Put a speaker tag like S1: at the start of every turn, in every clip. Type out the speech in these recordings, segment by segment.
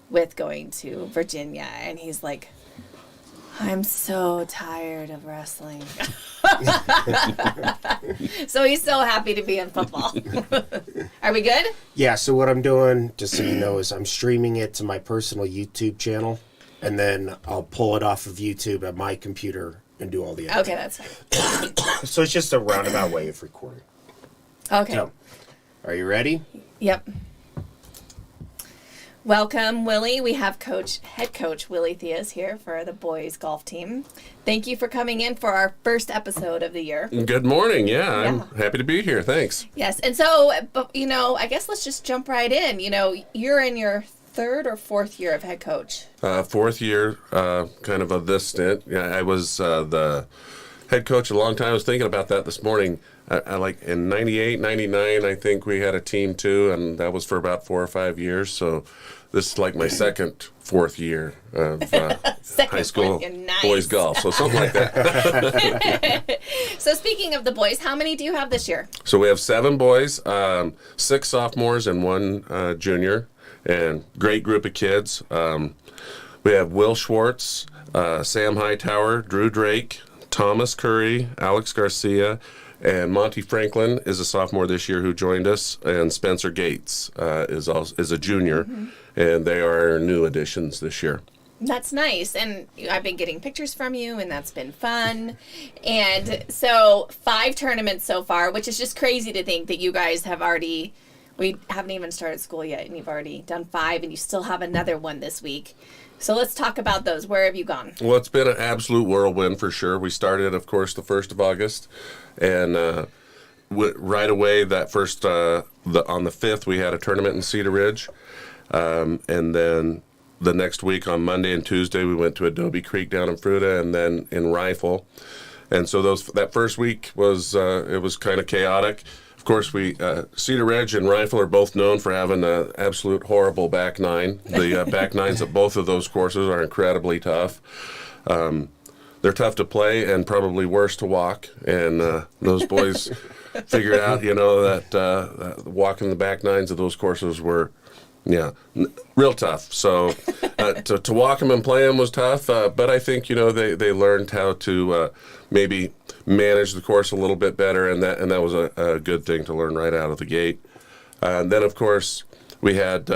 S1: with going to Virginia, and he's like, I'm so tired of wrestling. So he's so happy to be in football. Are we good?
S2: Yeah, so what I'm doing, just so you know, is I'm streaming it to my personal YouTube channel, and then I'll pull it off of YouTube at my computer and do all the editing.
S1: Okay, that's fine.
S2: So it's just a roundabout way of recording.
S1: Okay.
S2: So, are you ready?
S1: Yep. Welcome, Willie. We have head coach Willie Theas here for the boys golf team. Thank you for coming in for our first episode of the year.
S3: Good morning. Yeah, I'm happy to be here. Thanks.
S1: Yes, and so, I guess let's just jump right in. You're in your third or fourth year of head coach.
S3: Fourth year, kind of this stint. Yeah, I was the head coach a long time. I was thinking about that this morning. I like in 98, 99, I think we had a team too, and that was for about 4 or 5 years. So this is like my fourth year of high school boys golf. So something like that.
S1: So speaking of the boys, how many do you have this year?
S3: So we have 7 boys, 6 sophomores and 1 junior, and great group of kids. We have Will Schwartz, Sam Hightower, Drew Drake, Thomas Curry, Alex Garcia, and Monty Franklin is a sophomore this year who joined us, and Spencer Gates is a junior, and they are new additions this year.
S1: That's nice, and I've been getting pictures from you, and that's been fun. And so 5 tournaments so far, which is just crazy to think that you guys have already, we haven't even started school yet, and you've already done 5, and you still have another one this week. So let's talk about those. Where have you gone?
S3: Well, it's been an absolute whirlwind for sure. We started, of course, the 1st of August, and right away that first, on the 5th, we had a tournament in Cedar Ridge, and then the next week on Monday and Tuesday, we went to Adobe Creek down in Fruita, and then in Rifle. And so that first week was it was kind of chaotic. Of course, Cedar Ridge and Rifle are both known for having an absolute horrible back nine. The back nines at both of those courses are incredibly tough. They're tough to play and probably worse to walk. And those boys figured out, that walking the back nines of those courses were, real tough. So to walk them and play them was tough. But I think, they learned how to maybe manage the course a little bit better, and that was a good thing to learn right out of the gate. And then, of course, we had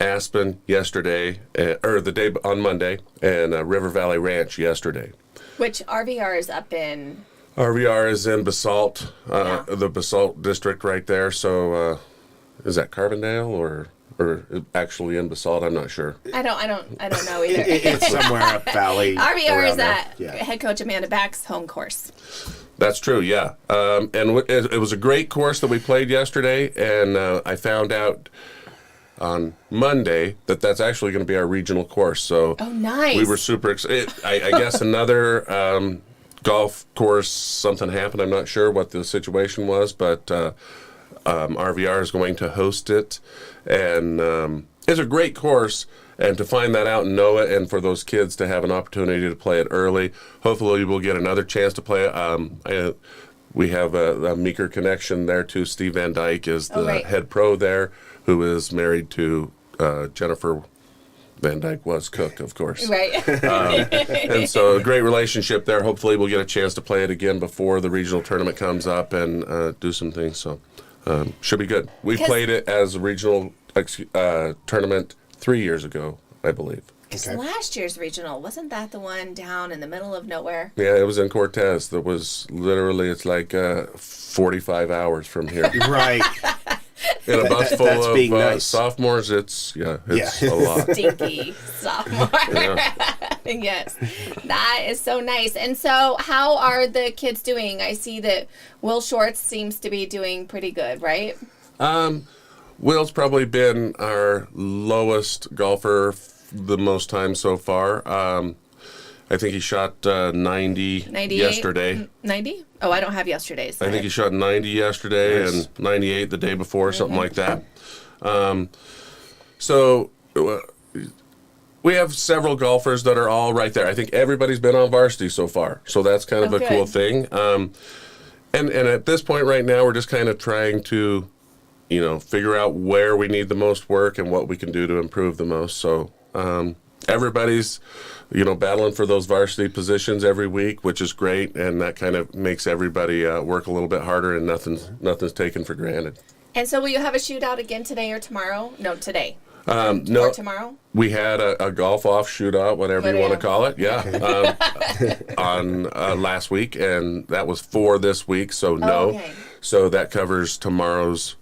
S3: Aspen yesterday, or the day on Monday, and River Valley Ranch yesterday.
S1: Which RVR is up in?
S3: RVR is in Basalt, the Basalt district right there. So is that Carbondale or actually in Basalt? I'm not sure.
S1: I don't know either.
S2: It's somewhere up valley.
S1: RVR is head coach Amanda Back's home course.
S3: That's true, yeah. And it was a great course that we played yesterday, and I found out on Monday that's actually going to be our regional course. So
S1: nice.
S3: We were super excited. I guess another golf course, something happened. I'm not sure what the situation was, but RVR is going to host it, and it's a great course, and to find that out and know it, and for those kids to have an opportunity to play it early, hopefully we'll get another chance to play it. We have a Meeker connection there too. Steve Van Dyke is the head pro there, who is married to Jennifer Van Dyke was cook, of course.
S1: Right.
S3: And so a great relationship there. Hopefully we'll get a chance to play it again before the regional tournament comes up and do some things. So should be good. We played it as a regional tournament 3 years ago, I believe.
S1: Okay. Last year's regional, wasn't that the one down in the middle of nowhere?
S3: Yeah, it was in Cortez. That was literally, it's like 45 hours from here.
S2: Right.
S3: In a bus full of
S2: nice.
S3: sophomores, it's a lot.
S1: Stinky sophomore. Yes, that is so nice. And so how are the kids doing? I see that Will Schwartz seems to be doing pretty good, right?
S3: Will's probably been our lowest golfer the most time so far. I think he shot 90 yesterday.
S1: 90? Oh, I don't have yesterday's.
S3: I think he shot 90 yesterday and 98 the day before, something like that. So we have several golfers that are all right there. I think everybody's been on varsity so far, so that's kind of a cool thing. And at this point right now, we're just kind of trying to figure out where we need the most work and what we can do to improve the most. So everybody's, battling for those varsity positions every week, which is great, and that kind of makes everybody work a little bit harder, and nothing's taken for granted.
S1: And so will you have a shootout again today or tomorrow? No, today.
S3: No,
S1: or tomorrow?
S3: We had a golf off shootout, whatever you want to call it. Yeah, on last week, and that was for this week. So no,
S1: okay.
S3: So that covers tomorrow's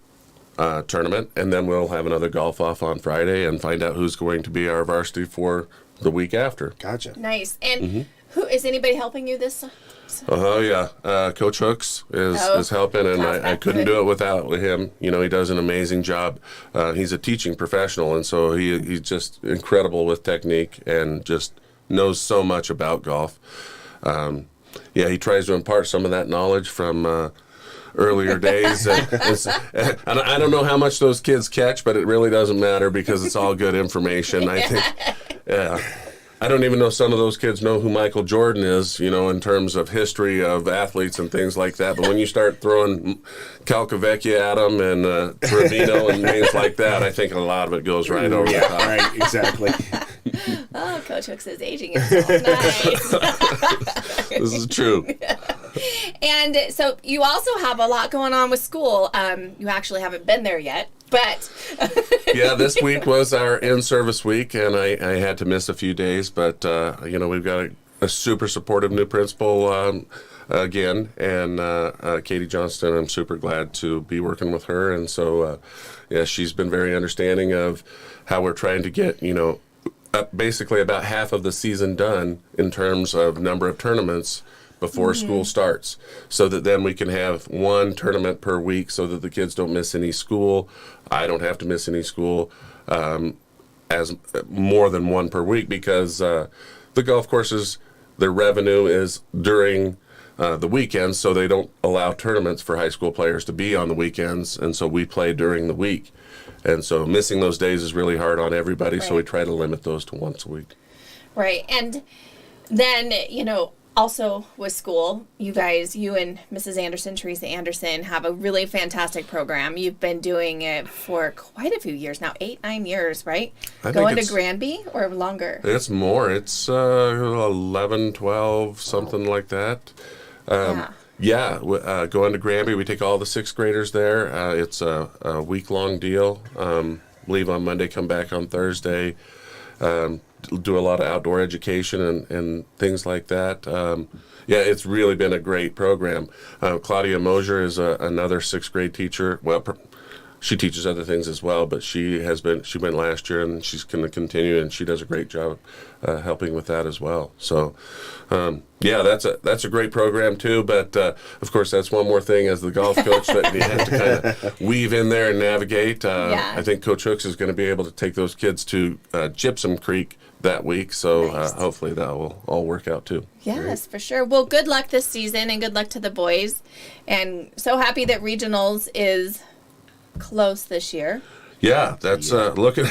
S3: tournament, and then we'll have another golf off on Friday and find out who's going to be our varsity for the week after.
S2: Gotcha.
S1: Nice. And who is anybody helping you this?
S3: Oh yeah, Coach Hooks is helping, and I couldn't do it without him. He does an amazing job. He's a teaching professional, and so he's just incredible with technique and just knows so much about golf. He tries to impart some of that knowledge from earlier days, and I don't know how much those kids catch, but it really doesn't matter because it's all good information. I think. I don't even know some of those kids know who Michael Jordan is, in terms of history of athletes and things like that. But when you start throwing Calcavecchia at them and Trevino and names like that, I think a lot of it goes right over the top.
S2: Right, exactly.
S1: Oh, Coach Hooks is aging himself. Nice.
S3: This is true.
S1: And so you also have a lot going on with school. You actually haven't been there yet. But
S3: yeah, this week was our in-service week, and I had to miss a few days. But we've got a super supportive new principal again, and Katie Johnston. I'm super glad to be working with her, and so she's been very understanding of how we're trying to get basically about half of the season done in terms of number of tournaments before school starts, so that then we can have one tournament per week so that the kids don't miss any school. I don't have to miss any school, as more than one per week, because the golf courses, their revenue is during the weekends, so they don't allow tournaments for high school players to be on the weekends, and so we play during the week. And so missing those days is really hard on everybody, so we try to limit those to once a week.
S1: Right. And then, also with school, you and Mrs. Anderson, Teresa Anderson, have a really fantastic program. You've been doing it for quite a few years now, 8-9 years, right? Going to Granby or longer?
S3: It's more. It's 11, 12, something like that. Going to Granby. We take all the sixth graders there. It's a week-long deal. Leave on Monday, come back on Thursday. Do a lot of outdoor education and things like that. It's really been a great program. Claudia Mosier is another sixth grade teacher. Well, she teaches other things as well, but she went last year, and she's going to continue, and she does a great job helping with that as well. So, that's a great program too. But of course, that's one more thing as the golf coach that you have to kind of weave in there and navigate. I think Coach Hooks is going to be able to take those kids to Gypsum Creek that week, so hopefully that will all work out too.
S1: Yes, for sure. Well, good luck this season, and good luck to the boys. And so happy that regionals is close this year.
S3: Yeah, that's looking.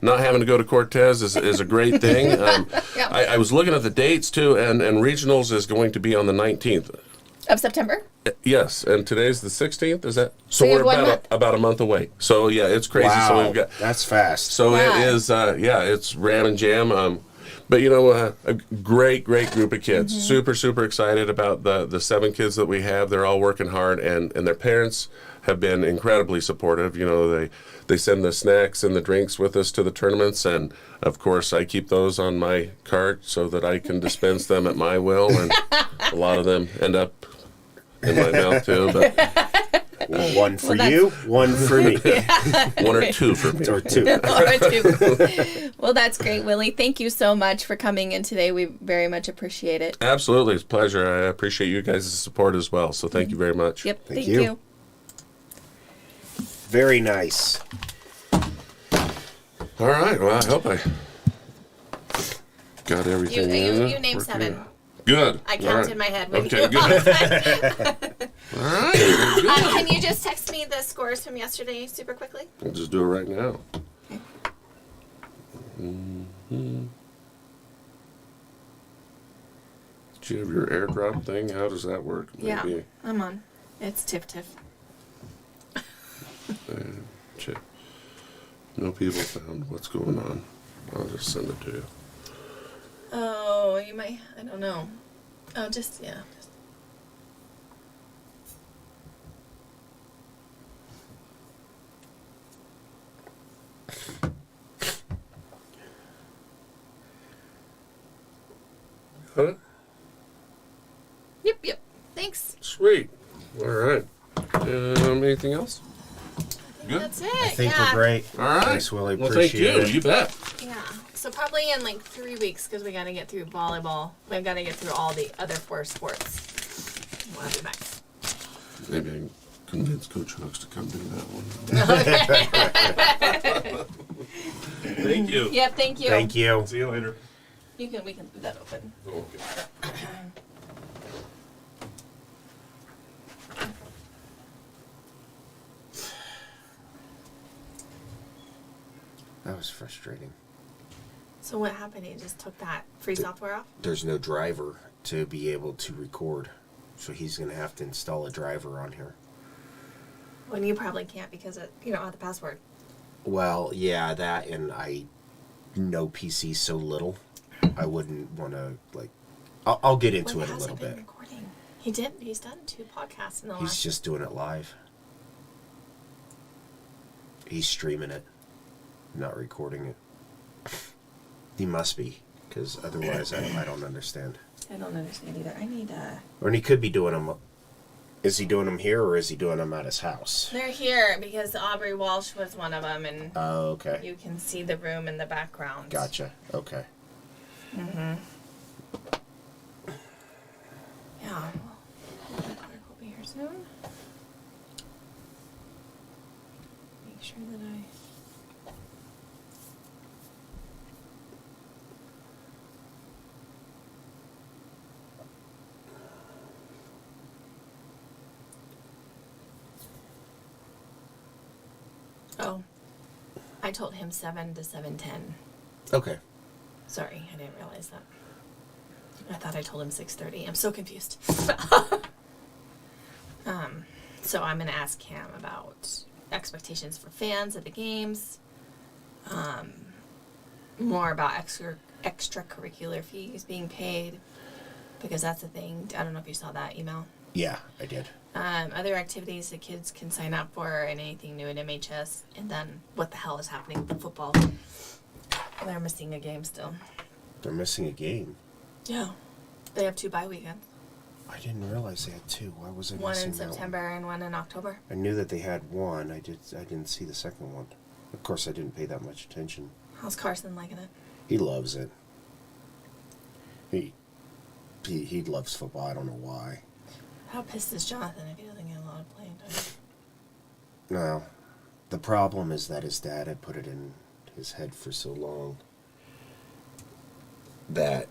S3: Not having to go to Cortez is a great thing. I was looking at the dates too, and regionals is going to be on the 19th
S1: of September.
S3: Yes, and today's the 16th. Is that so? We're about a month away. So yeah, it's crazy.
S2: Wow,
S3: so
S2: that's fast.
S3: So it is. It's ram and jam. But a great group of kids. Super excited about the 7 kids that we have. They're all working hard, and their parents have been incredibly supportive. They send the snacks and the drinks with us to the tournaments, and of course I keep those on my cart so that I can dispense them at my will, and a lot of them end up in my mouth too. But
S2: one for you, one for me.
S3: One or two for me.
S2: Or two.
S1: Well, that's great, Willie. Thank you so much for coming in today. We very much appreciate it.
S3: Absolutely. It's a pleasure. I appreciate you guys' support as well. So thank you very much.
S1: Yep. Thank you.
S2: Very nice.
S3: All right. Well, I hope I got everything in.
S1: You named 7.
S3: Good.
S1: I counted in my head. When
S3: okay,
S1: you
S3: good. All right.
S1: Can you just text me the scores from yesterday super quickly?
S3: I'll just do it right now.
S1: Okay.
S3: Do you have your airdrop thing? How does that work?
S1: Yeah, I'm on. It's Tiff.
S3: Shit. No people found. What's going on? I'll just send it to you.
S1: Oh, you might. I don't know. Oh, just yeah.
S3: Got it?
S1: Yep, yep. Thanks.
S3: Sweet. All right. Anything else? Good.
S1: That's it.
S2: I think
S1: yeah.
S2: we're great.
S3: All right.
S2: Thanks, Willie.
S3: Well, thank
S2: Appreciate
S3: you.
S2: it.
S3: You bet.
S1: Yeah. So probably in like 3 weeks because we got to get through volleyball. We've got to get through all the other 4 sports. We'll have you back.
S3: Maybe I can convince Coach Hooks to come do that one. Thank you.
S1: Yep. Thank you.
S2: Thank you.
S3: See you later.
S1: We can leave that open.
S3: Okay.
S2: That was frustrating.
S1: So what happened? He just took that free software off.
S2: There's no driver to be able to record, so he's going to have to install a driver on here.
S1: When you probably can't because you don't have the password.
S2: Well, yeah, that, and I know PC so little, I wouldn't want to, like, I'll get into
S1: When
S2: it a
S1: has
S2: little
S1: he been
S2: bit.
S1: recording? He did. He's done 2 podcasts in the
S2: He's
S1: last.
S2: just doing it live. He's streaming it, not recording it. He must be, because otherwise I don't understand.
S1: I don't understand either. I need
S2: Or he could be doing them. Is he doing them here or is he doing them at his house?
S1: They're here because Aubrey Walsh was one of them, and
S2: Oh, okay.
S1: you can see the room in the background.
S2: Gotcha. Okay.
S1: Yeah. Well, Clark will be here soon. Make sure that I. Oh, I told him 7 to 7:10.
S2: Okay.
S1: Sorry, I didn't realize that. I thought I told him 6:30. I'm so confused. So I'm gonna ask him about expectations for fans at the games. More about extracurricular fees being paid, because that's the thing. I don't know if you saw that email.
S2: Yeah, I did.
S1: Other activities the kids can sign up for, and anything new at MHS, and then what the hell is happening with the football? They're missing a game still.
S2: They're missing a game.
S1: Yeah. They have 2 bye weekends.
S2: I didn't realize they had 2. Why was I
S1: One
S2: missing
S1: in
S2: that
S1: September and one in October.
S2: I knew that they had one. I didn't see the second one. Of course, I didn't pay that much attention.
S1: How's Carson liking it?
S2: He loves it. He loves football. I don't know why.
S1: How pissed is Jonathan if he doesn't get a lot of playing time?
S2: No, the problem is that his dad had put it in his head for so long that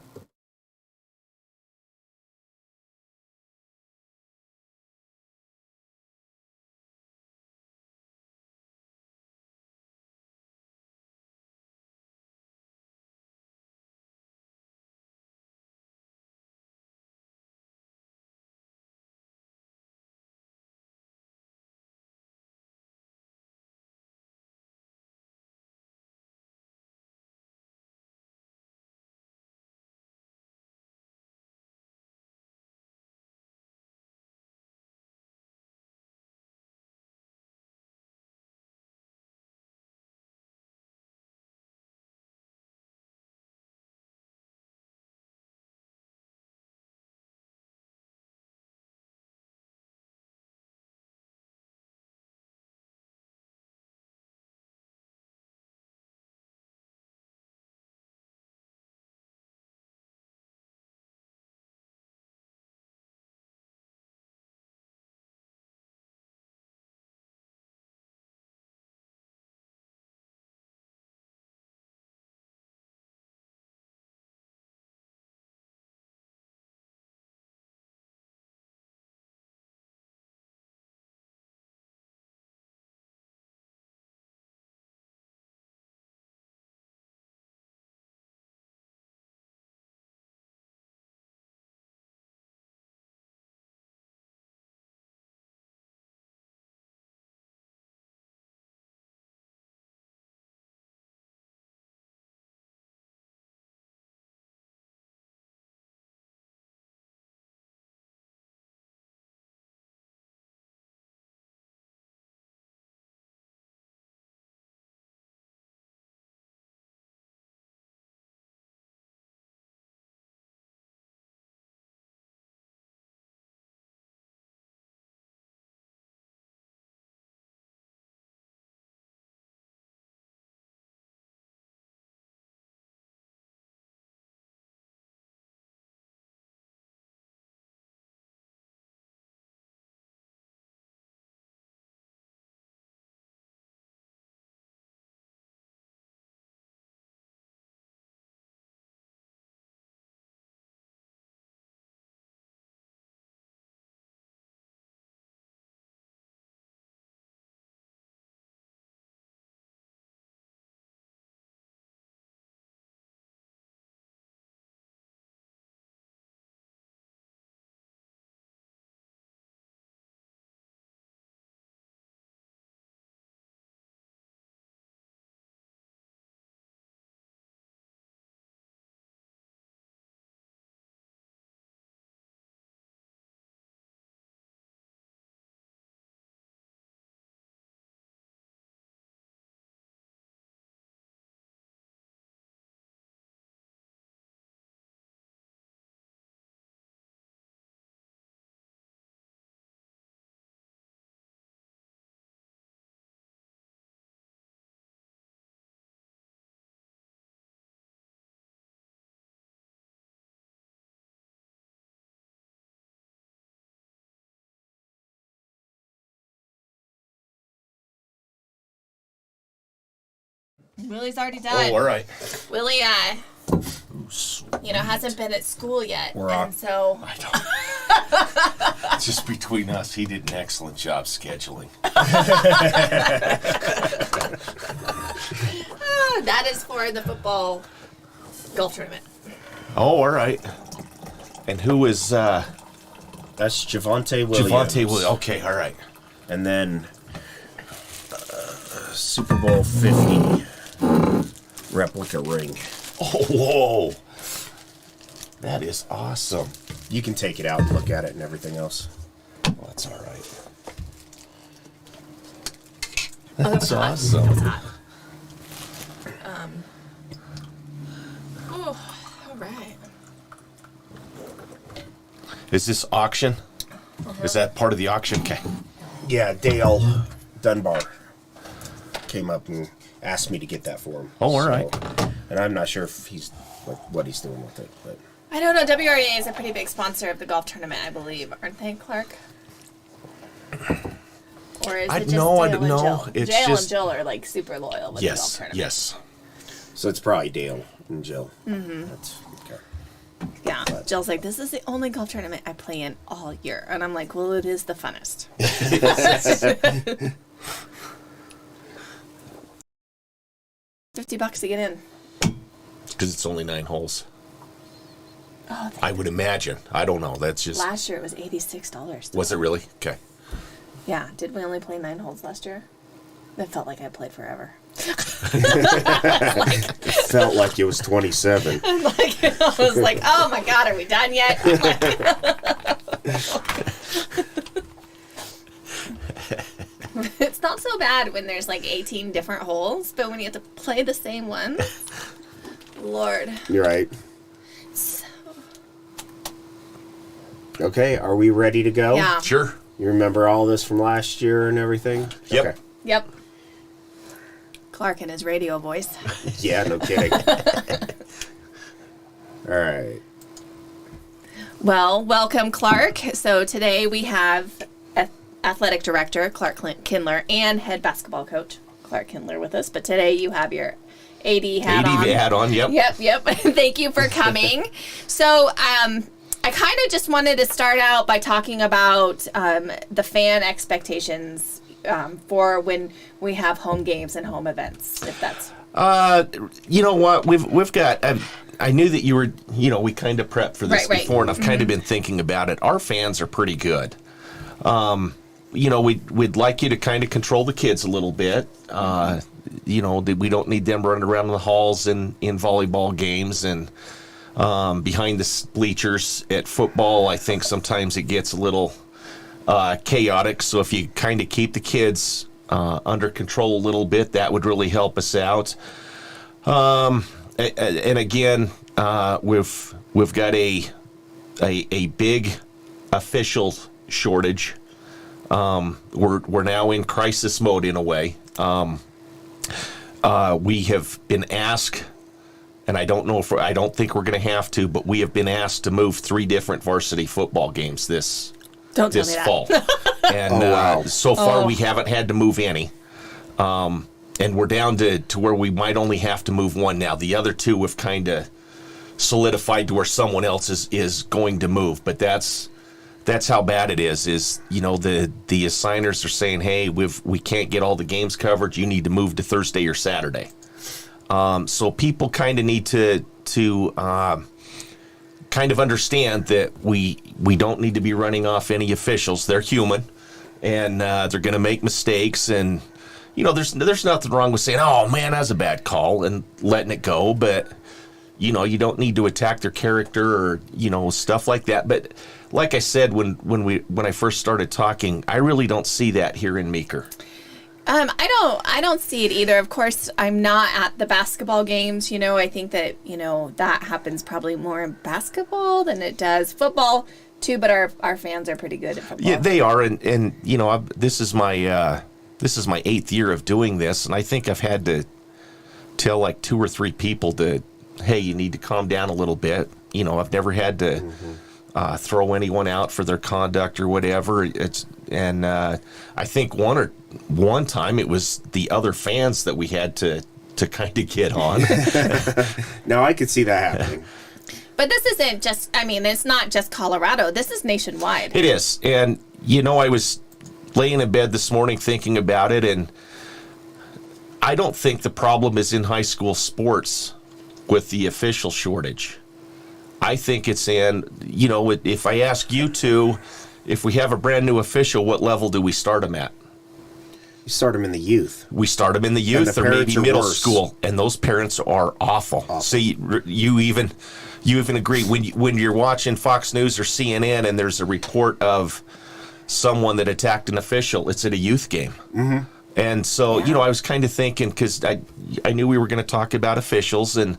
S1: Willie's already done.
S4: Oh, all right.
S1: Willie, hasn't been at school yet.
S4: We're on.
S1: And so
S4: I don't. Just between us, he did an excellent job scheduling.
S1: that is for the football golf tournament.
S4: Oh, all right. And who is
S2: That's Javonte Williams.
S4: Javonte Williams? Okay, all right.
S2: And then Super Bowl 50 replica ring.
S4: Oh, whoa. That is awesome.
S2: You can take it out and look at it and everything else.
S4: Well, that's all right.
S1: Oh,
S4: That's
S1: hot.
S4: awesome.
S1: It's hot. All right.
S4: Is this auction? Is that part of the auction? Okay.
S2: Yeah, Dale Dunbar came up and asked me to get that for him.
S4: Oh, all right.
S2: And I'm not sure if he's what he's doing with it, but
S1: I don't know. WREA is a pretty big sponsor of the golf tournament, I believe, aren't they, Clark? Or is it just Dale and Jill?
S4: It's
S1: Dale
S4: just-
S1: and Jill are like super loyal with the golf
S4: Yes,
S1: tournament.
S4: yes.
S2: so it's probably Dale and Jill. Mm-hmm. That's okay.
S1: Yeah. Jill's like, this is the only golf tournament I play in all year. And I'm like, well, it is the funnest. $50 to get in.
S4: Because it's only 9 holes.
S1: Oh,
S4: I would imagine. I don't know. That's just.
S1: last year it was $86.
S4: Was it really? Okay.
S1: Yeah. Did we only play 9 holes last year? It felt like I played forever.
S2: Felt like it was 27.
S1: I was like, oh my God, are we done yet? It's not so bad when there's like 18 different holes, but when you have to play the same one, Lord.
S2: You're right.
S1: So,
S2: Okay, are we ready to go?
S1: yeah.
S4: Sure.
S2: You remember all this from last year and everything?
S4: Yep.
S2: Okay.
S1: Yep. Clark and his radio voice.
S2: Yeah, no kidding. All right.
S1: Well, welcome, Clark. So today we have athletic director Clark Kindler and head basketball coach Clark Kindler with us. But today you have your AD hat on.
S4: AD hat on, yep.
S1: Yep. Thank you for coming. So, I kind of just wanted to start out by talking about the fan expectations for when we have home games and home events, if that's...
S4: You know what? We've got. I knew that you were. We kind of prepped for this
S1: Right.
S4: before, and I've kind of been thinking about it. Our fans are pretty good. We'd like you to kind of control the kids a little bit. We don't need them running around in the halls in volleyball games and behind the bleachers at football. I think sometimes it gets a little chaotic. So if you kind of keep the kids under control a little bit, that would really help us out. And again, we've got a big official shortage. We're now in crisis mode in a way. We have been asked, and I don't think we're going to have to, but we have been asked to move 3 different varsity football games this
S1: Don't tell me that.
S4: fall. And
S2: Oh, wow.
S4: so far we haven't had to move any. And we're down to where we might only have to move 1 now. The other 2 have kind of solidified to where someone else is going to move. But that's how bad it is the assigners are saying, hey, we can't get all the games covered. You need to move to Thursday or Saturday. So people kind of need to kind of understand that we don't need to be running off any officials. They're human, and they're going to make mistakes. And there's nothing wrong with saying, "Oh man, that's a bad call," and letting it go. But you don't need to attack their character or stuff like that. But like I said when I first started talking, I really don't see that here in Meeker.
S1: I don't see it either. Of course, I'm not at the basketball games. I think that, that happens probably more in basketball than it does football too, but our fans are pretty good at football.
S4: Yeah, they are. And this is my 8th year of doing this. And I think I've had to tell like 2 or 3 people hey, you need to calm down a little bit. I've never had to throw anyone out for their conduct or whatever. I think one time it was the other fans that we had to to kind of get on.
S2: Now I could see that happening.
S1: But this isn't just, I mean, it's not just Colorado. This is nationwide.
S4: It is. And, I was laying in bed this morning thinking about it, and I don't think the problem is in high school sports with the official shortage. I think it's in, if I ask you two, if we have a brand new official, what level do we start them at?
S2: You start them in the youth.
S4: We start them in the youth
S2: the
S4: or maybe
S2: parents are
S4: middle
S2: worse.
S4: school, and those parents are awful. So you even agree when you're watching Fox News or CNN and there's a report of someone that attacked an official, it's at a youth game. Mm-hmm. And so, I was kind of thinking, because I knew we were going to talk about officials, and,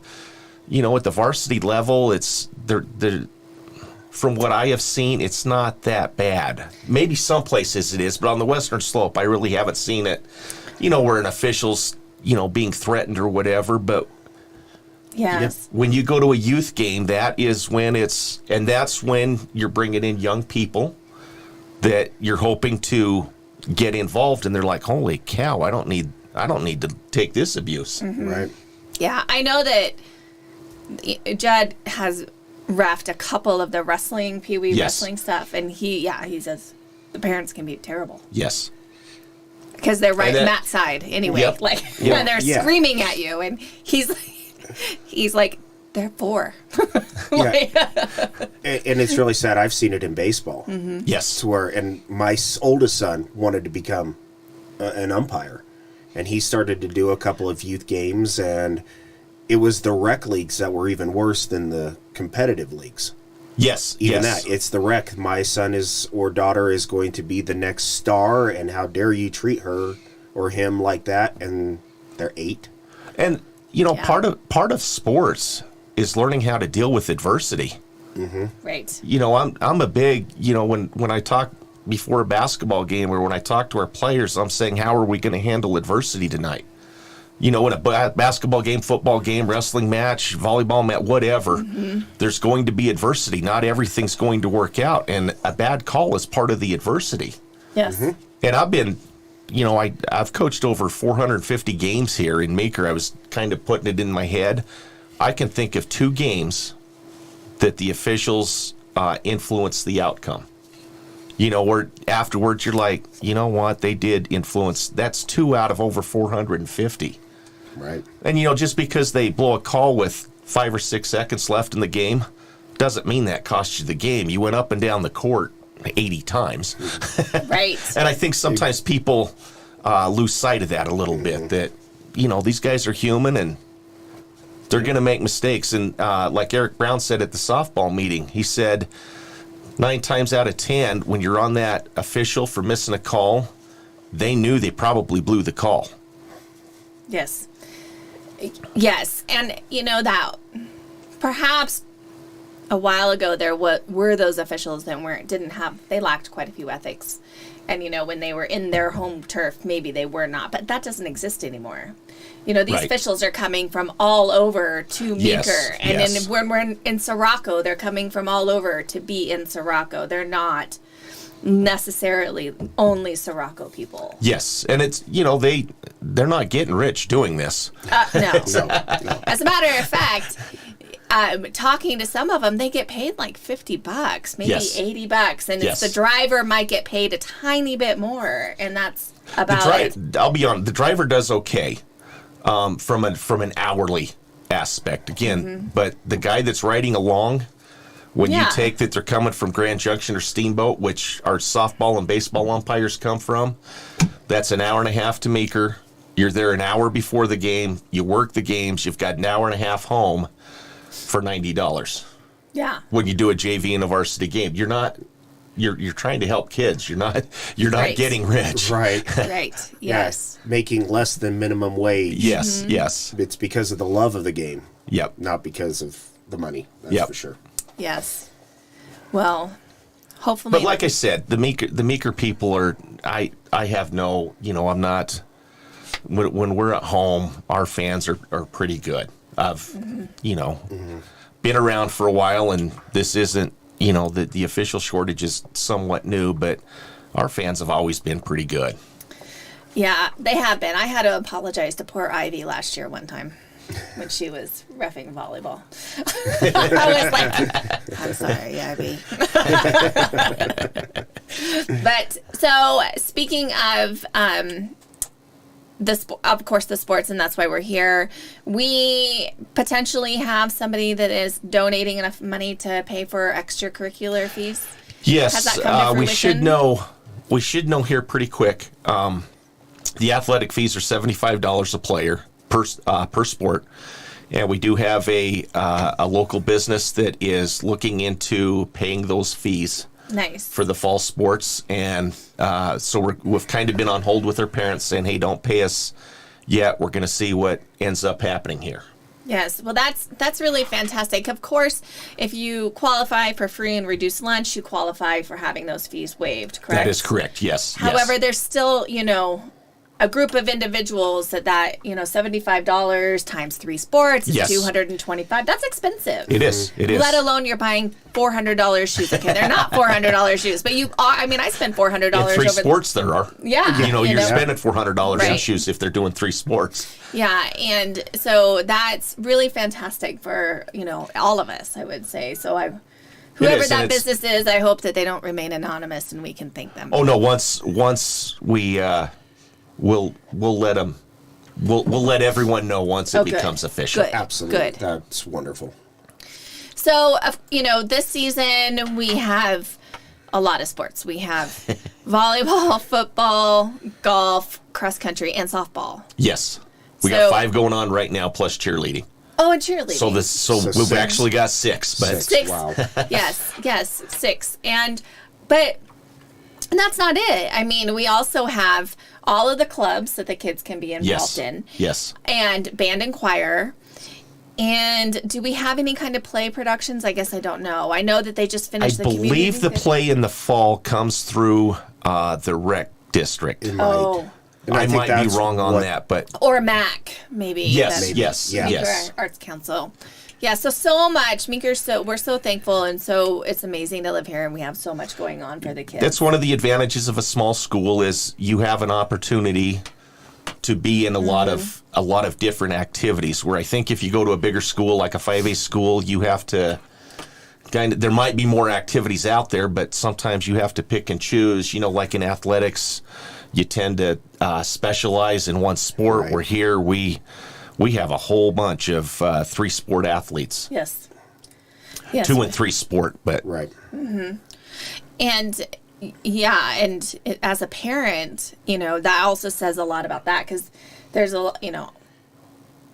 S4: at the varsity level, it's they're from what I have seen, it's not that bad. Maybe some places it is, but on the Western Slope, I really haven't seen it, where an official's, being threatened or whatever. But
S1: Yes.
S4: when you go to a youth game, that is when that's when you're bringing in young people that you're hoping to get involved, and they're like, holy cow, I don't need to take this abuse.
S1: Mm-hmm.
S2: Right.
S1: Yeah, I know that Judd has reffed a couple of the wrestling, Pee Wee
S4: Yes.
S1: wrestling stuff, and he says the parents can be terrible
S4: Yes.
S1: because they're right
S4: And
S1: in
S4: that-
S1: that side anyway.
S4: Yep.
S1: Like
S4: Yeah.
S1: when they're
S2: Yeah.
S1: screaming at you, and he's like, they're 4.
S2: Yeah. And it's really sad. I've seen it in baseball.
S4: Yes.
S2: To where, and my oldest son wanted to become an umpire, and he started to do a couple of youth games, and it was the rec leagues that were even worse than the competitive leagues.
S4: Yes.
S2: Even
S4: yes.
S2: that, it's the rec. My son is or daughter is going to be the next star, and how dare you treat her or him like that? And they're 8.
S4: And
S1: Yeah.
S4: part of sports is learning how to deal with adversity.
S1: Right.
S4: I'm a big, when I talk before a basketball game or when I talk to our players, I'm saying, how are we going to handle adversity tonight? In a basketball game, football game, wrestling match, volleyball match, whatever, there's going to be adversity. Not everything's going to work out, and a bad call is part of the adversity.
S1: Yes.
S4: And I've been, I've coached over 450 games here in Meeker. I was kind of putting it in my head. I can think of 2 games that the officials influenced the outcome. Where afterwards you're like, you know what, they did influence. That's 2 out of over 450.
S2: Right.
S4: And, just because they blow a call with 5 or 6 seconds left in the game doesn't mean that cost you the game. You went up and down the court 80 times.
S1: Right.
S4: And I think sometimes people lose sight of that a little bit, that, these guys are human and they're going to make mistakes. And like Eric Brown said at the softball meeting, he said 9 times out of 10, when you're on that official for missing a call, they knew they probably blew the call.
S1: Yes. Yes. And that perhaps a while ago there were those officials that they lacked quite a few ethics. And when they were in their home turf, maybe they were not, but that doesn't exist anymore. These
S4: Right.
S1: officials are coming from all over to Meeker.
S4: Yes,
S1: And
S4: yes.
S1: then when we're in Sirocco, they're coming from all over to be in Sirocco. They're not necessarily only Sirocco people.
S4: Yes, and it's, they're not getting rich doing this.
S1: No.
S2: No.
S1: As a matter of fact, talking to some of them, they get paid like $50, maybe
S4: Yes.
S1: $80, and
S4: Yes.
S1: it's the driver might get paid a tiny bit more, and that's about it.
S4: I'll be honest, the driver does okay from an hourly aspect again, but the guy that's riding along, when you
S1: Yeah.
S4: take that they're coming from Grand Junction or Steamboat, which our softball and baseball umpires come from, that's an hour and a half to Meeker. You're there an hour before the game. You work the games. You've got an hour and a half home for $90.
S1: Yeah.
S4: When you do a JV and a varsity game, you're trying to help kids. You're not
S1: Right.
S4: getting rich.
S2: Right.
S1: Right. Yes.
S2: Making less than minimum wage.
S4: Yes. Yes.
S2: It's because of the love of the game,
S4: Yep.
S2: not because of the money. That's
S4: Yep.
S2: for sure.
S1: Yes. Well, hopefully.
S4: But like I said, the Meeker people are. I have no. I'm not. When we're at home, our fans are pretty good. I've been around for a while, and this isn't. The official shortage is somewhat new, but our fans have always been pretty good.
S1: Yeah, they have been. I had to apologize to poor Ivy last year one time when she was reffing volleyball. I was like, I'm sorry, Ivy. But so speaking of of course the sports, and that's why we're here, we potentially have somebody that is donating enough money to pay for extracurricular fees.
S4: Yes,
S1: Has that come to
S4: we should
S1: fruition?
S4: know. We should know here pretty quick. The athletic fees are $75 a player per sport, and we do have a local business that is looking into paying those fees
S1: Nice.
S4: for the fall sports, and so we've kind of been on hold with our parents, saying, "Hey, don't pay us yet. We're going to see what ends up happening here."
S1: Yes, well, that's really fantastic. Of course, if you qualify for free and reduced lunch, you qualify for having those fees waived, correct?
S4: That is correct. Yes.
S1: However,
S4: yes.
S1: there's still, a group of individuals that $75 times 3 sports is
S4: Yes.
S1: $225. That's expensive.
S4: It is. It is.
S1: Let alone you're buying $400 shoes. Okay, they're not $400 shoes, but you are. I mean, I spend $400
S4: in 3
S1: over.
S4: sports there are.
S1: Yeah,
S4: You're spending $400 in
S1: Right.
S4: shoes if they're doing 3 sports.
S1: Yeah, and so that's really fantastic for all of us, I would say. So whoever
S4: is, and
S1: that
S4: it's-
S1: business is, I hope that they don't remain anonymous and we can thank them.
S4: Oh no! Once we we'll let them. We'll let everyone know once it
S1: Oh, good.
S4: becomes official.
S1: Good.
S2: Absolutely.
S1: Good.
S2: That's wonderful.
S1: So this season we have a lot of sports. We have volleyball, football, golf, cross country, and softball.
S4: Yes, we
S1: So-
S4: got 5 going on right now plus cheerleading.
S1: Oh, and cheerleading.
S4: So
S2: So
S4: we've
S2: 6.
S4: actually got 6, but
S1: 6.
S2: Wow.
S1: yes, 6. And that's not it. I mean, we also have all of the clubs that the kids can be involved
S4: yes,
S1: in,
S4: yes.
S1: and band and choir. And do we have any kind of play productions? I guess I don't know. I know that they just
S4: I
S1: finished the community
S4: believe the
S1: fest-
S4: play in the fall comes through the rec district.
S2: It might.
S1: Oh,
S2: And
S4: I
S2: think
S4: might be
S2: that's
S4: wrong on
S2: what-
S4: that, but
S1: or MAC maybe.
S4: yes,
S1: That's-
S4: yes,
S2: Yeah.
S4: yes.
S1: Arts Council. Yeah, so much. Meeker's we're so thankful, and so it's amazing to live here, and we have so much going on for the kids.
S4: That's one of the advantages of a small school is you have an opportunity to be in a lot of different activities. Where I think if you go to a bigger school like a 5A school, you have to there might be more activities out there, but sometimes you have to pick and choose. Like in athletics, you tend to specialize in one sport.
S2: Right.
S4: Where here we have a whole bunch of 3-sport athletes.
S1: Yes. Yes.
S4: 2 and 3 sport, but
S2: Right.
S1: And yeah, and as a parent, that also says a lot about that because there's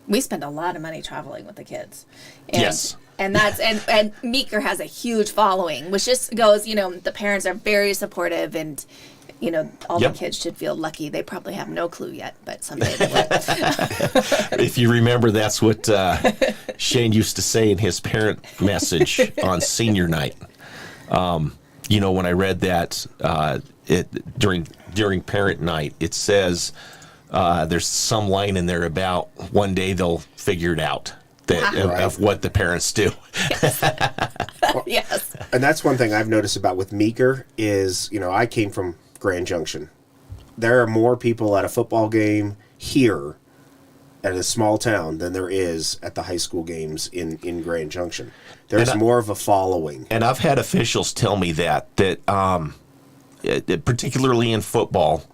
S1: we spend a lot of money traveling with the kids. And,
S4: Yes.
S1: And that's and Meeker has a huge following, which just goes, the parents are very supportive and all
S4: Yep.
S1: the kids should feel lucky. They probably have no clue yet, but someday they will.
S4: if you remember, that's what Shane used to say in his parent message on senior night. When I read that during parent night, it says there's some line in there about one day they'll figure it out of what the parents do.
S1: Yes.
S2: And that's one thing I've noticed about with Meeker is, I came from Grand Junction. There are more people at a football game here at a small town than there is at the high school games in Grand Junction. There's more of a following.
S4: And I've had officials tell me that particularly in football,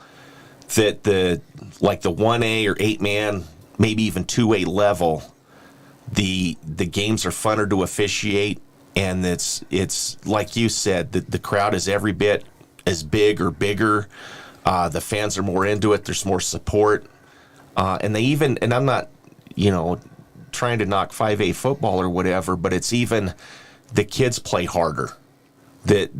S4: that the 1A or 8-man, maybe even 2A level, the games are funner to officiate, and it's like you said, the crowd is every bit as big or bigger. The fans are more into it. There's more support, and I'm not, trying to knock 5A football or whatever, but it's even the kids play harder. That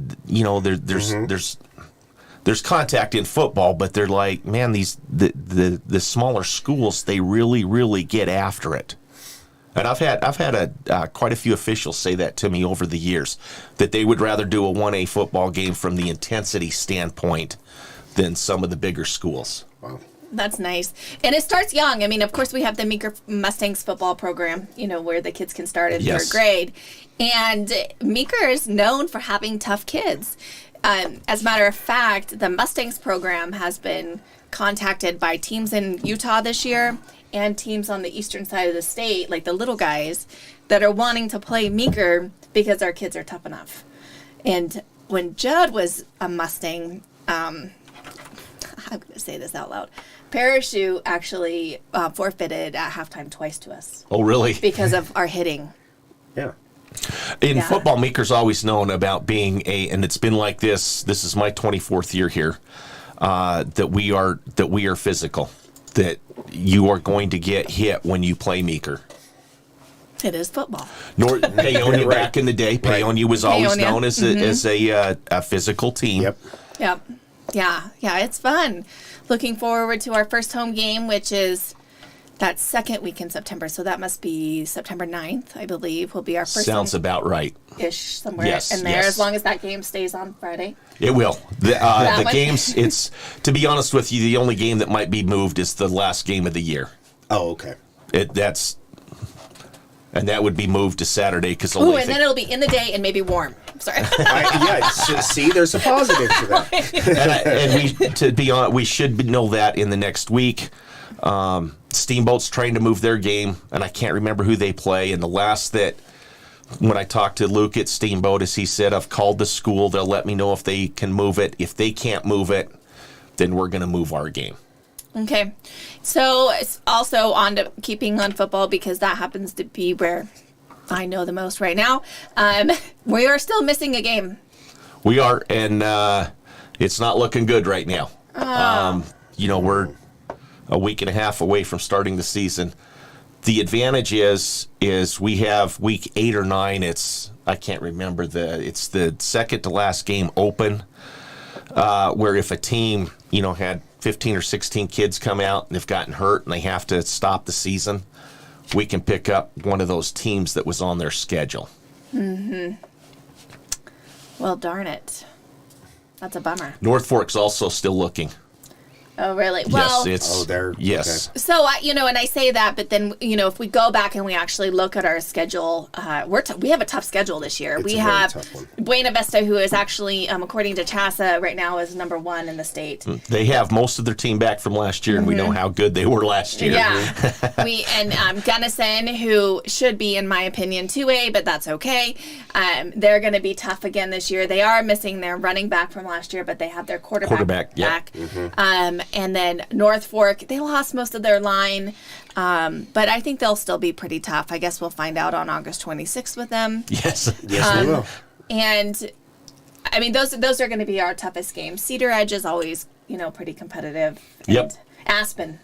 S4: there's contact in football, but they're like, man, the smaller schools, they really get after it. And I've had quite a few officials say that to me over the years, that they would rather do a 1A football game from the intensity standpoint than some of the bigger schools.
S2: Wow.
S1: That's nice. And it starts young. I mean, of course, we have the Meeker Mustangs football program, where the kids can start in
S4: Yes.
S1: 3rd grade. And Meeker is known for having tough kids. As a matter of fact, the Mustangs program has been contacted by teams in Utah this year and teams on the eastern side of the state, like the little guys, that are wanting to play Meeker because our kids are tough enough. And when Judd was a Mustang, I'm going to say this out loud, Parachute actually forfeited at halftime twice to us
S4: Oh, really?
S1: because of our hitting.
S2: Yeah.
S4: In
S1: Yeah.
S4: football, Meeker's always known about being and it's been like this. This is my 24th year here. That we are physical. That you are going to get hit when you play Meeker.
S1: It is football.
S4: Paonia
S2: Right.
S4: back in the day, Paonia was always
S1: Paonia.
S4: known as a physical team.
S2: Yep.
S1: Yep. Yeah, it's fun. Looking forward to our first home game, which is that second week in September. So that must be September 9th, I believe, will be our first
S4: Sounds about right.
S1: ish somewhere
S4: Yes,
S1: in there,
S4: yes.
S1: as long as that game stays on Friday.
S4: It will. The
S1: one?
S4: games. It's to be honest with you, the only game that might be moved is the last game of the year.
S2: Oh, okay.
S4: And that would be moved to Saturday because
S1: Ooh, and then it'll be in the day and maybe warm. Sorry.
S2: See, there's a positive to that.
S4: and to be honest, we should know that in the next week. Steamboat's trying to move their game, and I can't remember who they play. And the last that, when I talked to Luke at Steamboat, is he said, I've called the school. They'll let me know if they can move it. If they can't move it, then we're going to move our game.
S1: Okay. So it's also on to keeping on football because that happens to be where I know the most right now. We are still missing a game.
S4: We are, and it's not looking good right now. We're a week and a half away from starting the season. The advantage is we have week 8 or 9. I can't remember it's the second to last game open, where if a team had 15 or 16 kids come out and they've gotten hurt and they have to stop the season, we can pick up one of those teams that was on their schedule.
S1: Mm-hmm. Well, darn it. That's a bummer.
S4: North Fork's also still looking.
S1: Oh, really? Well,
S2: they're
S4: yes.
S2: okay.
S1: so, and I say that, but then, if we go back and we actually look at our schedule, we have a tough schedule this year.
S2: It's
S1: We
S2: a very
S1: have
S2: tough one.
S1: Buena Vista, who is actually, according to CHSA, right now is number 1 in the state.
S4: They have most of their team back from last year, and we know how good they were last year.
S1: Yeah. Gunnison, who should be, in my opinion, 2A, but that's okay. They're going to be tough again this year. They are missing their running back from last year, but they have their quarterback
S4: yep.
S1: back. And then North Fork, they lost most of their line, but I think they'll still be pretty tough. I guess we'll find out on August 26th with them.
S4: Yes.
S2: Yes, we will.
S1: And I mean, those are going to be our toughest games. Cedar Edge is always, pretty competitive. And
S4: Yep.
S1: Aspen,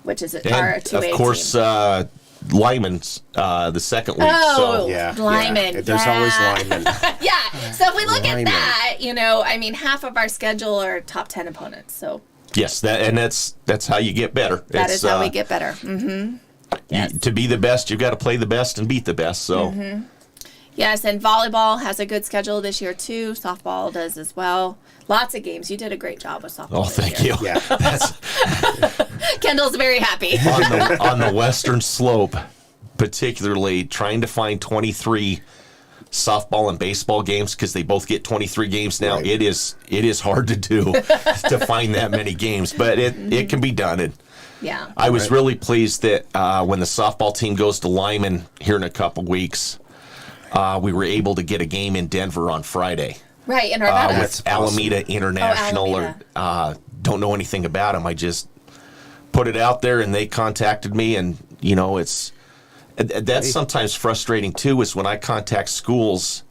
S1: which is
S4: And
S1: our 2A
S4: of course,
S1: team.
S4: Lyman's the second week.
S1: Oh.
S2: Yeah.
S1: Lyman,
S2: Yeah. There's always Lyman.
S1: Yeah. So if we look
S2: Lyman.
S1: at that, half of our schedule are top 10 opponents. So
S4: Yes, that's how you get better.
S1: that is how we get better. Mm-hmm. Yes.
S4: To be the best, you've got to play the best and beat the best. So
S1: Yes, and volleyball has a good schedule this year too. Softball does as well. Lots of games. You did a great job with softball.
S4: Oh,
S1: this
S4: thank
S1: year.
S4: you.
S2: Yeah.
S4: That's
S1: Kendall's very happy.
S4: on the western slope, particularly trying to find 23 softball and baseball games because they both get 23 games now.
S2: Right.
S4: It is hard to do to find that many games, but it can be done. And
S1: Yeah.
S4: I was really pleased that when the softball team goes to Lyman here in a couple weeks, we were able to get a game in Denver on Friday.
S1: Right, in Arvada.
S4: With
S2: That's awesome.
S4: Alameda International,
S1: Alameda.
S4: or don't know anything about them. I just put it out there, and they contacted me, and that's sometimes frustrating too. Is when I contact schools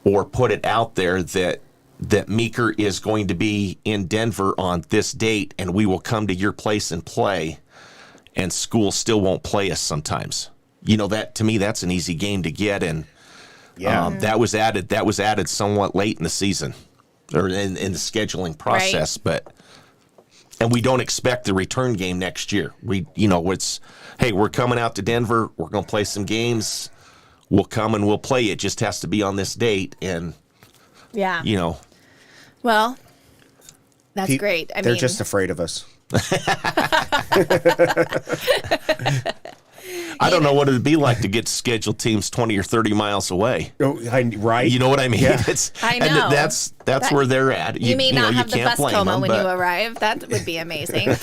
S4: or put it out there that Meeker is going to be in Denver on this date, and we will come to your place and play, and schools still won't play us sometimes. That to me, that's an easy game to get, and
S2: Yeah.
S4: that was added somewhat late in the season or in the scheduling process, and we don't expect the return game next year. We're coming out to Denver, we're going to play some games, we'll come and we'll play. It just has to be on this date, and
S1: Yeah.
S4: you
S1: Well, that's great.
S2: They're just afraid of us.
S4: I don't know what it'd be like to get to schedule teams 20 or 30 miles away.
S2: Right?
S4: You know what I mean?
S2: Yeah.
S4: It's,
S1: I
S4: and
S1: know.
S4: that's where they're at.
S1: You may not
S4: you
S1: have the
S4: can't
S1: bus
S4: blame
S1: coma
S4: them,
S1: when you
S4: but-
S1: arrive. That would be amazing.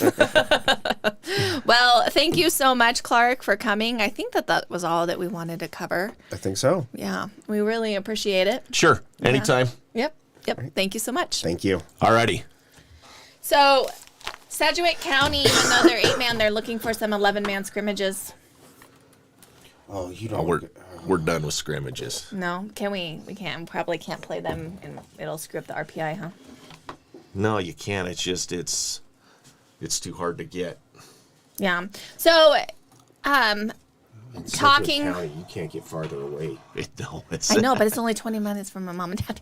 S1: Well, thank you so much, Clark, for coming. I think that was all that we wanted to cover.
S2: I think so.
S1: Yeah, we really appreciate it.
S4: Sure, anytime.
S1: Yep. Thank you so much.
S2: Thank you.
S4: Alrighty.
S1: So, Sedgwick County, even though they're 8-man, they're looking for some 11-man scrimmages.
S2: Oh, you
S4: Oh,
S2: don't.
S4: we're done with scrimmages.
S1: No, can we? We can't. We probably can't play them, and it'll screw up the RPI, huh?
S4: No, you can't. It's just it's too hard to get.
S1: Yeah. So,
S2: In Sedgwick
S1: talking-
S2: County, you can't get farther away.
S4: It's,
S1: I know, but it's only 20 minutes from my mom and dad.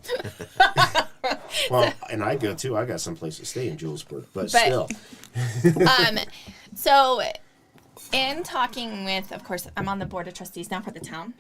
S2: Well, and I go too. I got someplace to stay in Julesburg, but
S1: But-
S2: still.
S1: So, in talking with, of course, I'm on the board of trustees now for the town.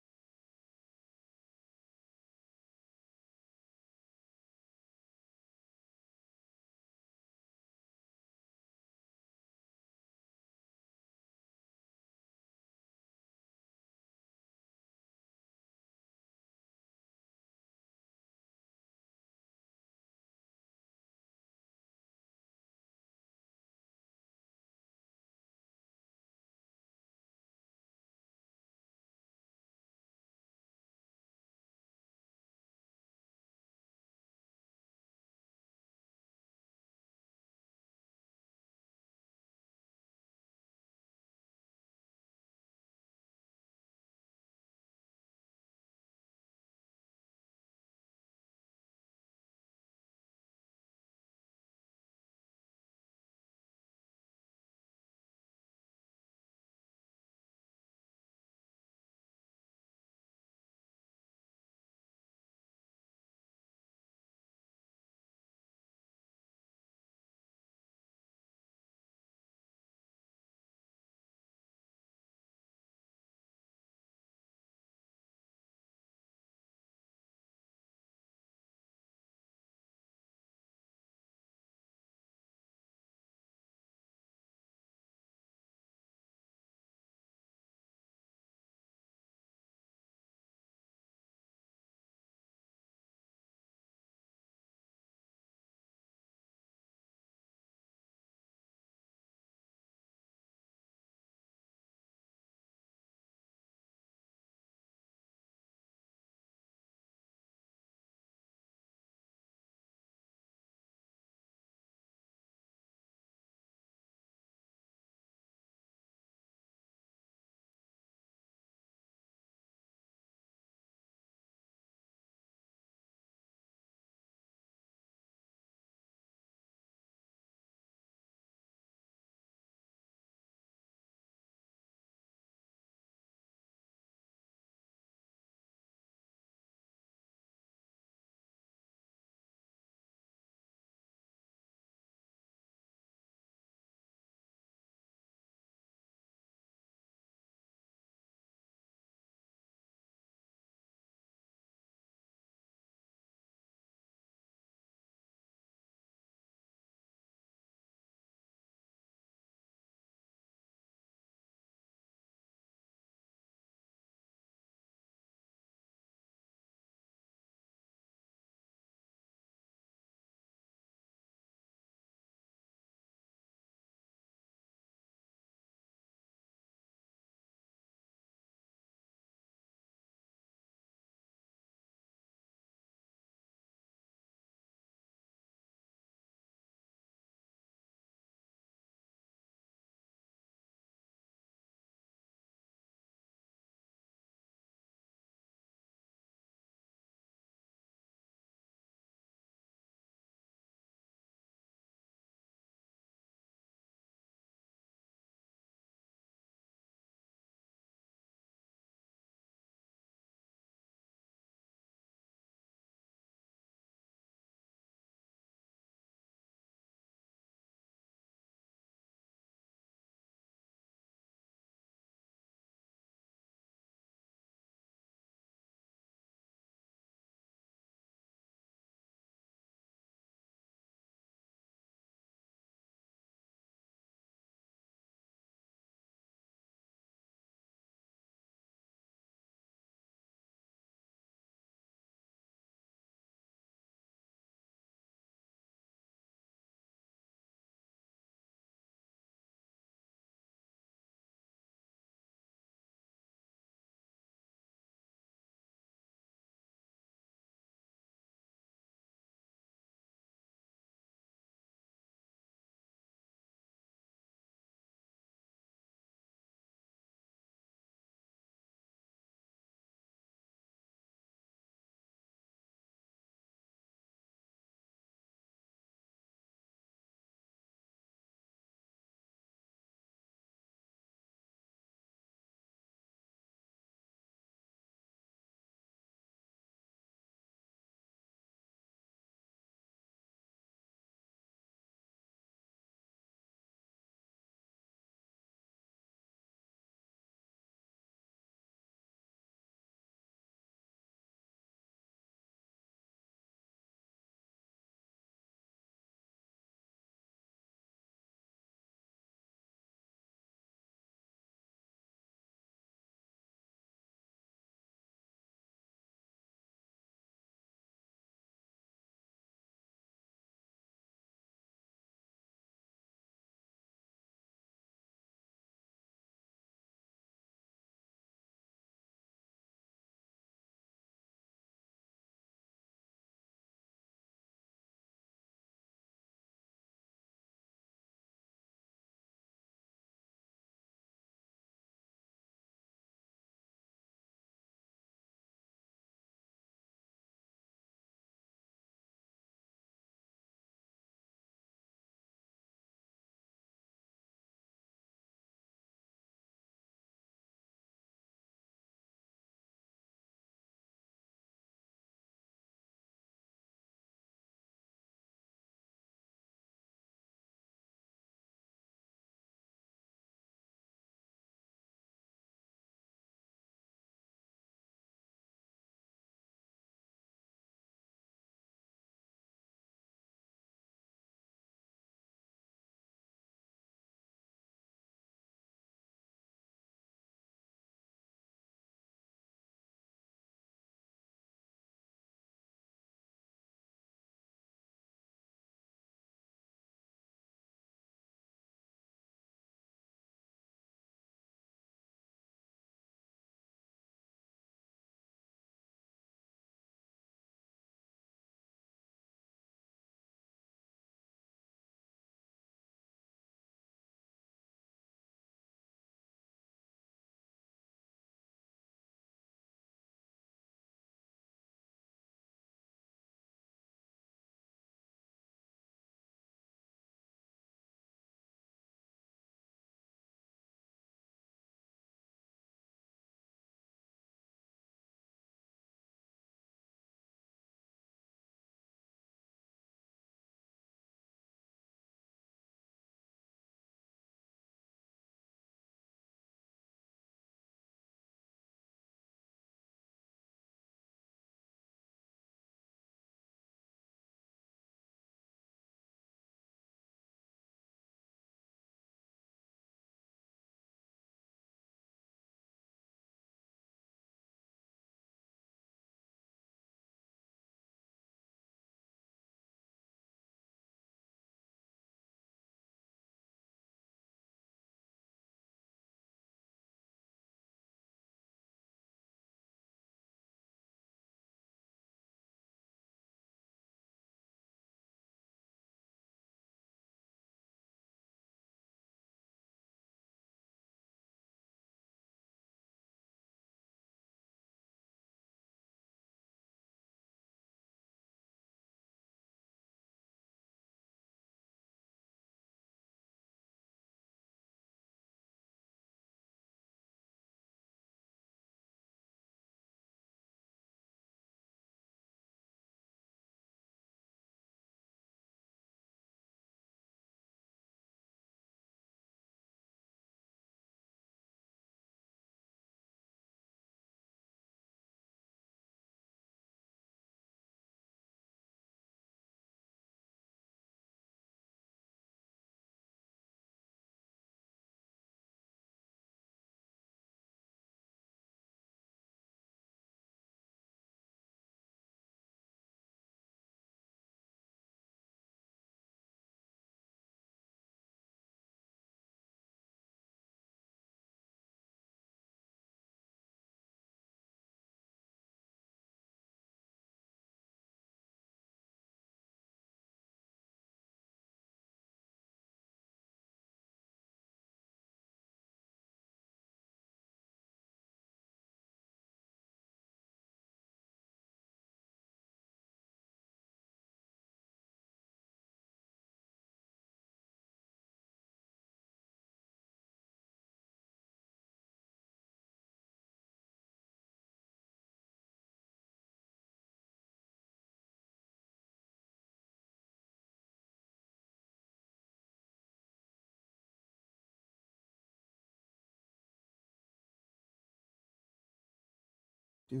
S2: All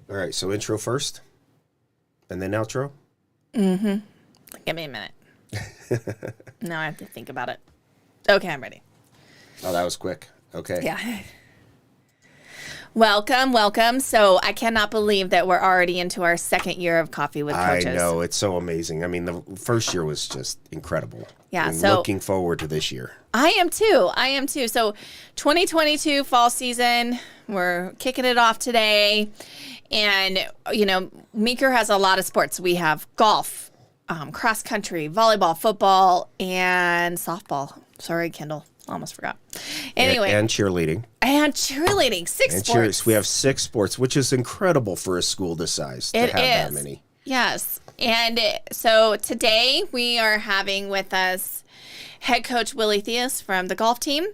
S2: right, so intro first, and then outro.
S1: Give me a minute. Now I have to think about it. Okay, I'm ready.
S2: Oh, that was quick. Okay.
S1: Yeah. Welcome, welcome. So I cannot believe that we're already into our second year of Coffee with
S2: I
S1: Coaches.
S2: know, it's so amazing. I mean, the first year was just incredible.
S1: Yeah,
S2: And
S1: so-
S2: looking forward to this year.
S1: I am too. I am too. So 2022 fall season, we're kicking it off today. And, you know, Meeker has a lot of sports. We have golf, cross country, volleyball, football, and softball. Sorry, Kendall. Almost forgot. Anyway.
S2: And cheerleading.
S1: And cheerleading. Six
S2: And
S1: sports.
S2: we have 6 sports, which is incredible for a school this size to
S1: It
S2: have that
S1: is.
S2: many.
S1: Yes. And so today we are having with us head coach Willie Theus from the golf team,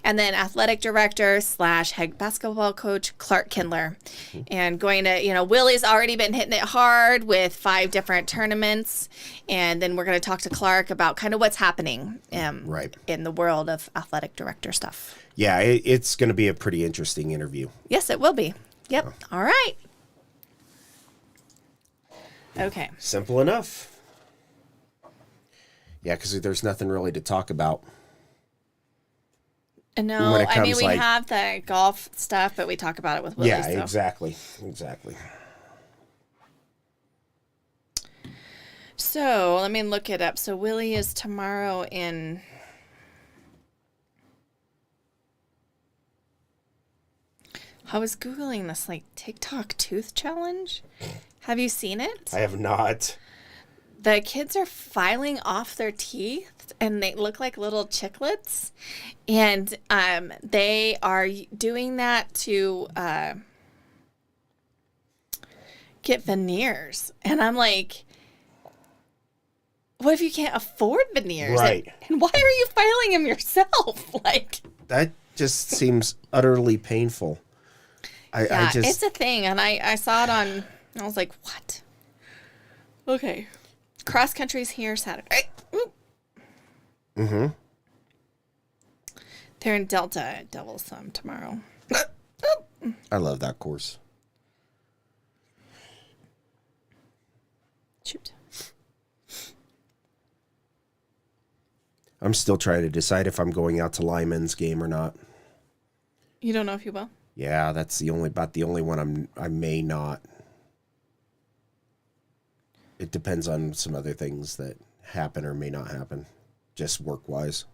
S1: and then athletic director / head basketball coach Clark Kindler. And going to, you know, Willie's already been hitting it hard with 5 different tournaments. And then we're going to talk to Clark about kind of what's happening
S2: Right.
S1: in the world of athletic director stuff.
S2: Yeah, it's going to be a pretty interesting interview.
S1: Yes, it will be. Yep. All right. Okay.
S2: Simple enough. Yeah, because there's nothing really to talk about.
S1: No,
S2: when it
S1: I mean,
S2: comes,
S1: we
S2: like-
S1: have the golf stuff, but we talk about it with Willie.
S2: Yeah,
S1: so.
S2: exactly.
S1: So let me look it up. So Willie is tomorrow in. I was Googling this like TikTok tooth challenge. Have you seen it?
S2: I have not.
S1: The kids are filing off their teeth and they look like little chiclets. And they are doing that to get veneers. And I'm like, what if you can't afford veneers?
S2: Right.
S1: And why are you filing them yourself? Like,
S2: That just seems utterly painful.
S1: yeah,
S2: I just
S1: it's a thing. And I saw it on, I was like, what? Okay. Cross country's here Saturday. Mm-hmm. They're in Delta at Devil's Thumb tomorrow.
S2: I love that course.
S1: Shoot.
S2: I'm still trying to decide if I'm going out to Lyman's game or not.
S1: You don't know if you will?
S2: Yeah, that's the only one I may not. It depends on some other things that happen or may not happen, just work-wise.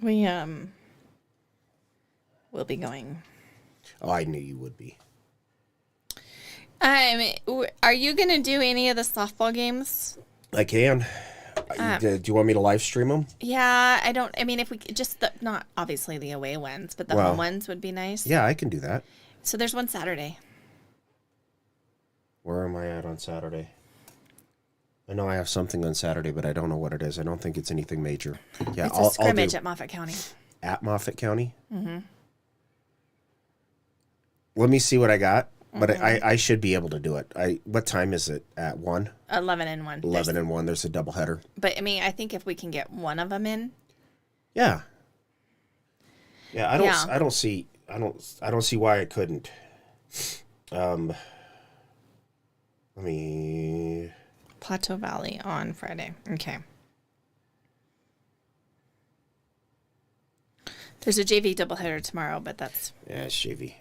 S1: We will be going.
S2: Oh, I knew you would be.
S1: Are you gonna do any of the softball games?
S2: I can. Do you want me to live stream them?
S1: Yeah, I don't. I mean, if we just not obviously the away ones, but the
S2: Well,
S1: home ones would be nice.
S2: Yeah, I can do that.
S1: So there's one Saturday.
S2: Where am I at on Saturday? I know I have something on Saturday, but I don't know what it is. I don't think it's anything major. Yeah,
S1: It's
S2: I'll
S1: a scrimmage
S2: do
S1: at Moffat County.
S2: at Moffat County. Mm-hmm. Let me see what I got, but I should be able to do it. What time is it? At 1?
S1: 11 and 1.
S2: 11 and 1. There's a doubleheader.
S1: But I mean, I think if we can get one of them in,
S2: Yeah. Yeah, I
S1: Yeah.
S2: don't see why I couldn't. Let me
S1: Plateau Valley on Friday. Okay. There's a JV doubleheader tomorrow, but that's.
S2: yeah, Shavy.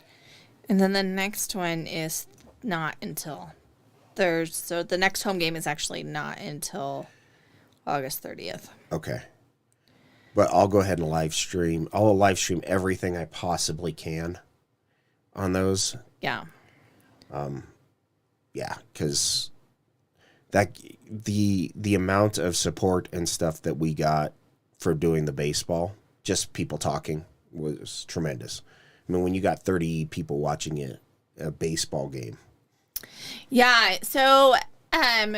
S1: And then the next one is not until Thursday. So the next home game is actually not until August 30th.
S2: Okay. But I'll go ahead and live stream. I'll live stream everything I possibly can on those.
S1: Yeah.
S2: Yeah, because that the amount of support and stuff that we got for doing the baseball, just people talking, was tremendous. I mean, when you got 30 people watching a baseball game.
S1: Yeah. So I'm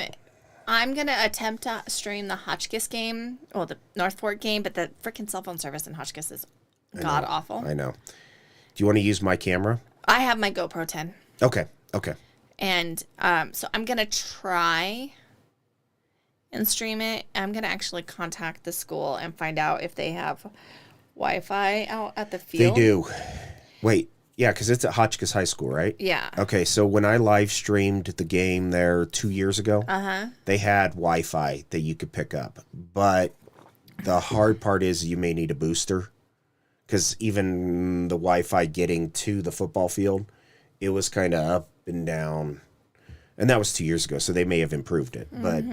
S1: going to attempt to stream the Hotchkiss game, or the North Fork game, but the freaking cell phone service in Hotchkiss is god awful.
S2: I know. Do you want to use my camera?
S1: I have my GoPro 10.
S2: Okay.
S1: And so I'm going to try and stream it. I'm gonna actually contact the school and find out if they have Wi-Fi out at the
S2: They
S1: field.
S2: do. Wait, yeah, because it's at Hotchkiss High School, right?
S1: Yeah.
S2: Okay, so when I live streamed the game there 2 years ago, they had Wi-Fi that you could pick up. But the hard part is you may need a booster, because even the Wi-Fi getting to the football field, it was kind of up and down. And that was 2 years ago, so they may have improved it. But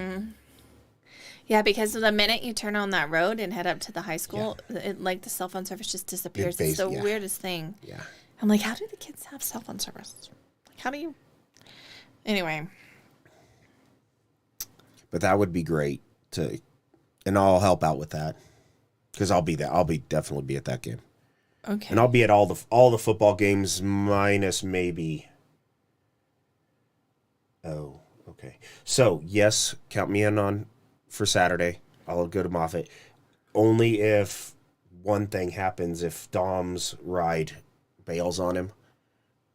S1: Yeah, because the minute you turn on that road and head up to the high school, like the cell phone service just disappears. It's the
S2: yeah.
S1: weirdest thing.
S2: yeah.
S1: I'm like, how do the kids have cell phone service? Like, how do you? Anyway,
S2: But that would be great and I'll help out with that, because I'll be there. I'll definitely be at that game.
S1: okay.
S2: And I'll be at all the football games minus maybe. Oh, okay. So yes, count me in on for Saturday. I'll go to Moffett. Only if one thing happens, if Dom's ride bails on him,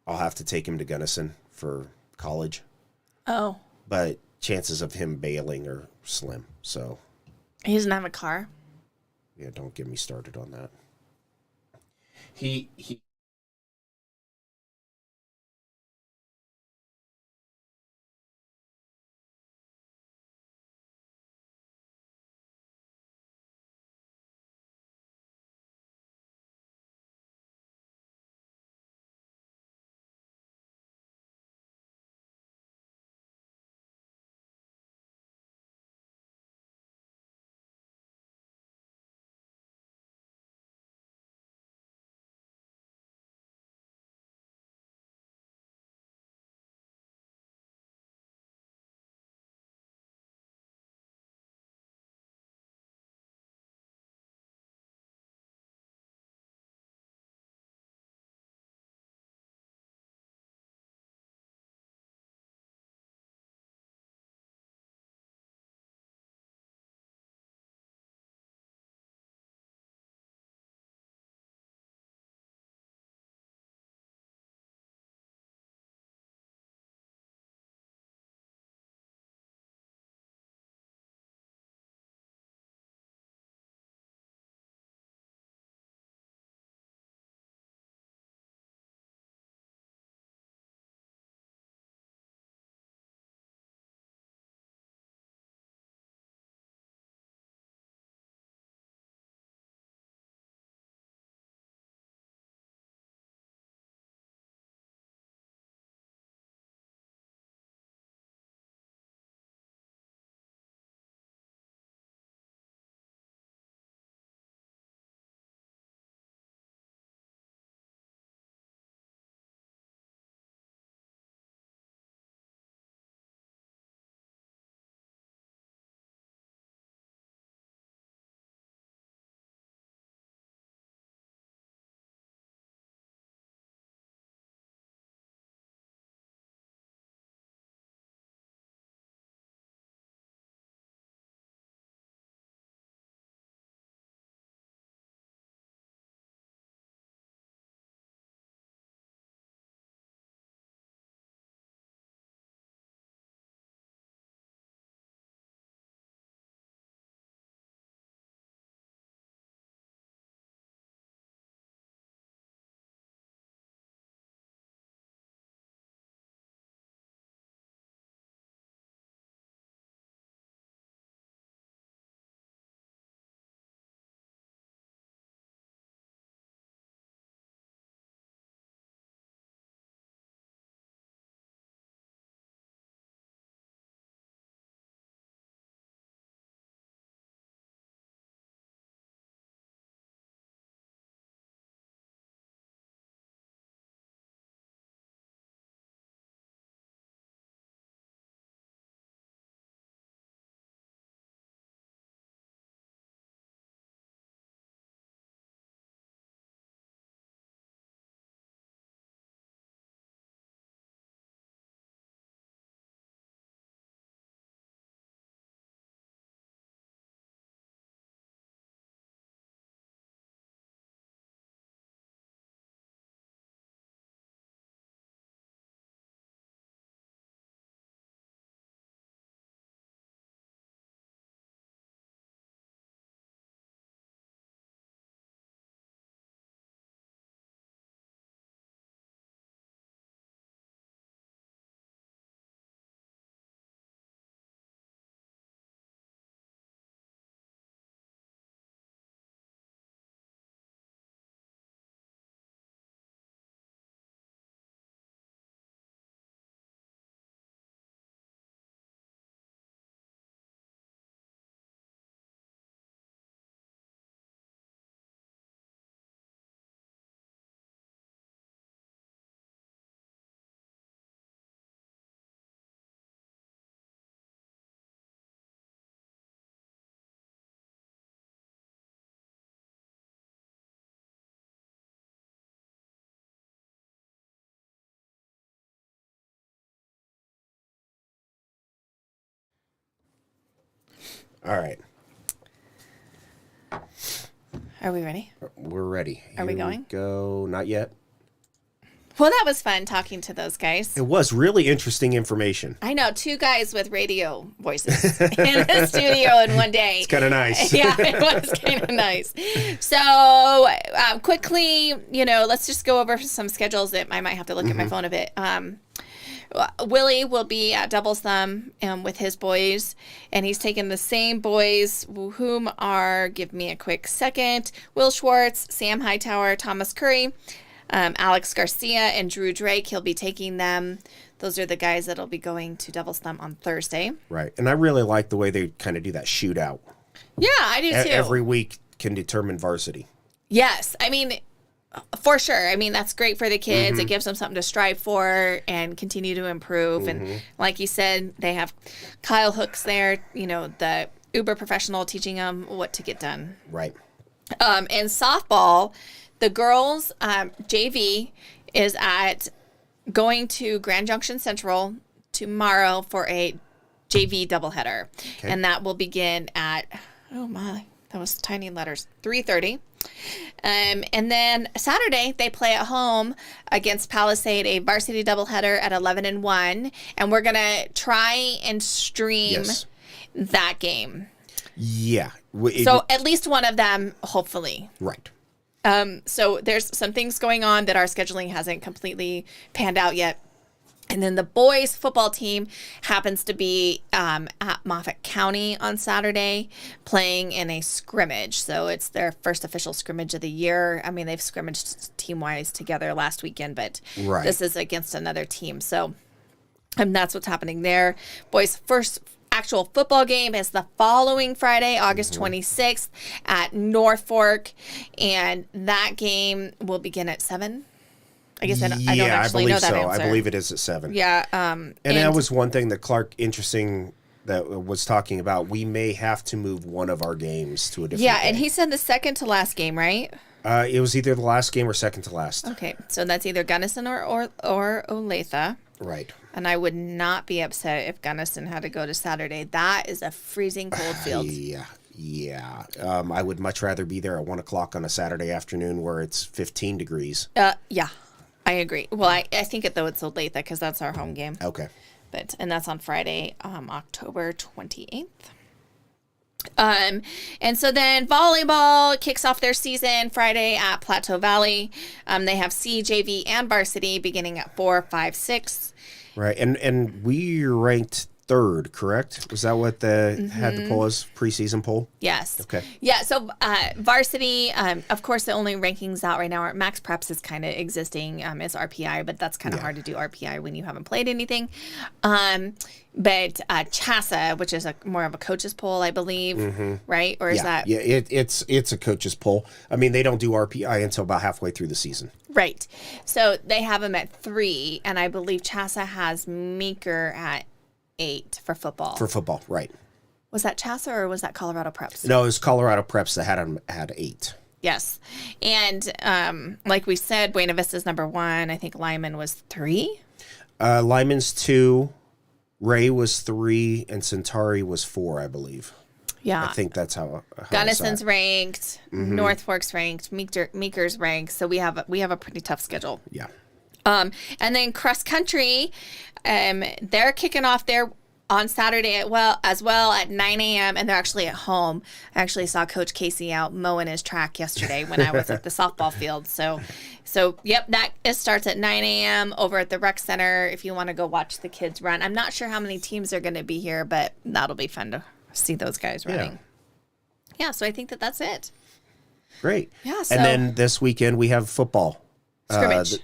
S2: I'll have to take him to Gunnison for college.
S1: Oh,
S2: But chances of him bailing are slim. So
S1: he doesn't have a car.
S2: yeah, don't get me started on that. He All right.
S1: Are we ready?
S2: We're ready.
S1: Are we
S2: Here
S1: going?
S2: Go. Not yet.
S1: Well, that was fun talking to those guys.
S2: It was really interesting information.
S1: I know, 2 guys with radio voices in the studio in one day.
S2: It's kind of nice.
S1: Yeah, it was kind of nice. So, quickly, let's just go over some schedules that I might have to look at my phone a bit. Willie will be at Doubles Thumb with his boys, and he's taken the same boys, whom are, give me a quick second, Will Schwartz, Sam Hightower, Thomas Curry, Alex Garcia, and Drew Drake. He'll be taking them. Those are the guys that'll be going to Devil's Thumb on Thursday.
S2: Right. And I really like the way they kind of do that shootout.
S1: Yeah, I do too.
S2: Every week can determine varsity.
S1: Yes. I mean, for sure. I mean, that's great for the kids. It gives them something to strive for and continue to improve. And like you said, they have Kyle Hooks there, the uber professional teaching them what to get done.
S2: Right.
S1: And softball, the girls JV is going to Grand Junction Central tomorrow for a JV doubleheader.
S2: Okay.
S1: And that will begin at, oh my, that was tiny letters, 3:30. And then Saturday, they play at home against Palisade, a varsity doubleheader at 11-1. And we're going to try and stream that game.
S2: Yeah.
S1: So at least one of them, hopefully.
S2: Right.
S1: So there's some things going on that our scheduling hasn't completely panned out yet. And then the boys football team happens to be at Moffat County on Saturday playing in a scrimmage. So it's their first official scrimmage of the year. I mean, they've scrimmaged team-wise together last weekend, but this is against another team. So that's what's happening there. Boys' first actual football game is the following Friday, August 26th at Norfolk. And that game will begin at 7. I guess I don't actually know that answer.
S2: I believe it is at 7.
S1: Yeah.
S2: And that was one thing that Clark, interesting, that was talking about. We may have to move one of our games to a different
S1: Yeah,
S2: day.
S1: and he said the second to last game, right?
S2: It was either the last game or second to last.
S1: Okay, so that's either Gunnison or Olathe.
S2: Right.
S1: And I would not be upset if Gunnison had to go to Saturday. That is a freezing cold field.
S2: Yeah. I would much rather be there at 1 o'clock on a Saturday afternoon where it's 15 degrees.
S1: Yeah, I agree. Well, I think it's Olathe because that's our home game.
S2: Okay.
S1: And that's on Friday, October 28th. And so then volleyball kicks off their season Friday at Plateau Valley. They have C, JV, and varsity beginning at 4, 5, 6.
S2: Right. And we're ranked 3rd, correct? Was that what had the poll as preseason poll?
S1: Yes.
S2: Okay.
S1: Yeah. So varsity, of course, the only rankings out right now are Max Preps is kind of existing as RPI, but that's kind of hard to do RPI when you haven't played anything. But CHASA, which is more of a coach's poll, I believe, right? Or is that?
S2: Yeah, it's a coach's poll. I mean, they don't do RPI until about halfway through the season.
S1: Right. So they have them at 3, and I believe CHASA has Meeker at 8 for football.
S2: For football, right.
S1: Was that CHASA or was that Colorado Preps?
S2: No, it was Colorado Preps that had 8.
S1: Yes. And like we said, Buena Vista's number 1. I think Lyman was 3.
S2: Lyman's 2. Ray was 3, and Centauri was 4, I believe.
S1: Yeah.
S2: I think that's how
S1: Gunnison's ranked, North Fork's ranked, Meeker's ranked, so we have a pretty tough schedule.
S2: Yeah.
S1: And then cross country, they're kicking off there on Saturday as well at 9 a.m. and they're actually at home. I actually saw Coach Casey out mowing his track yesterday when I was at the softball field. So yep, it starts at 9 a.m. over at the rec center if you want to go watch the kids run. I'm not sure how many teams are going to be here, but that'll be fun to see those guys running. Yeah, so I think that's it.
S2: Great.
S1: Yeah, so
S2: and then this weekend we have football.
S1: Scrimmage.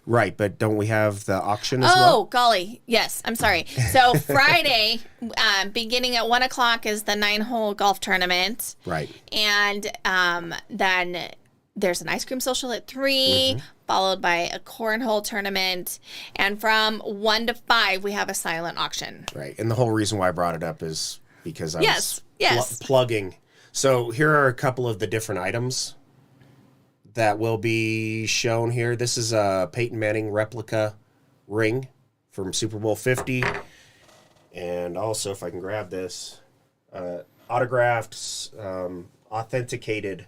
S2: Right, but don't we have the auction as well?
S1: Oh, golly. Yes, I'm sorry. So Friday, beginning at 1 o'clock is the 9-hole golf tournament.
S2: Right.
S1: And then there's an ice cream social at 3, followed by a cornhole tournament. And from 1 to 5, we have a silent auction.
S2: Right. And the whole reason why I brought it up is because I
S1: Yes.
S2: was plugging. So here are a couple of the different items that will be shown here. This is a Peyton Manning replica ring from Super Bowl 50. And also, if I can grab this, autographed, authenticated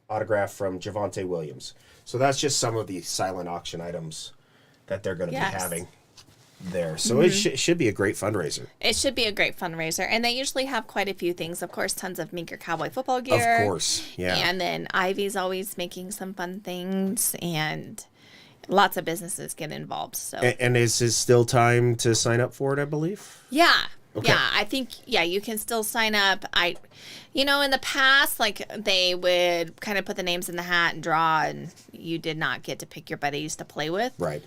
S2: autograph from Javonte Williams. So that's just some of the silent auction items that they're going to
S1: Yes.
S2: be having there. So it should be a great fundraiser.
S1: It should be a great fundraiser. And they usually have quite a few things. Of course, tons of Meeker Cowboy football gear.
S2: Of course, yeah.
S1: And then Ivy's always making some fun things. And lots of businesses get involved. So
S2: And is it still time to sign up for it, I believe?
S1: yeah.
S2: Okay.
S1: Yeah, I think you can still sign up. In the past, like they would kind of put the names in the hat and draw, and you did not get to pick your buddies to play with.
S2: Right.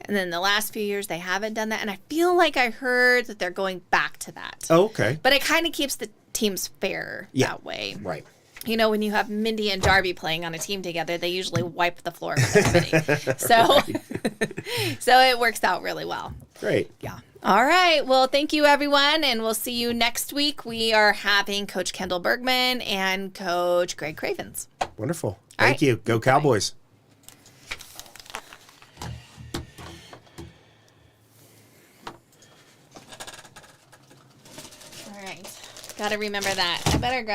S1: And then the last few years, they haven't done that, and I feel like I heard that they're going back to that.
S2: Oh, okay.
S1: But it kind of keeps the teams fair
S2: Yeah.
S1: that way.
S2: Right.
S1: When you have Mindy and Darby playing on a team together, they usually wipe the floor with everybody. So, so it works out really well.
S2: Great.
S1: Yeah. All right. Well, thank you, everyone. And we'll see you next week. We are having Coach Kendall Bergman and Coach Greg Cravens.
S2: Wonderful.
S1: All
S2: Thank
S1: right.
S2: you. Go Cowboys.
S1: All right. Got to remember that. I better grab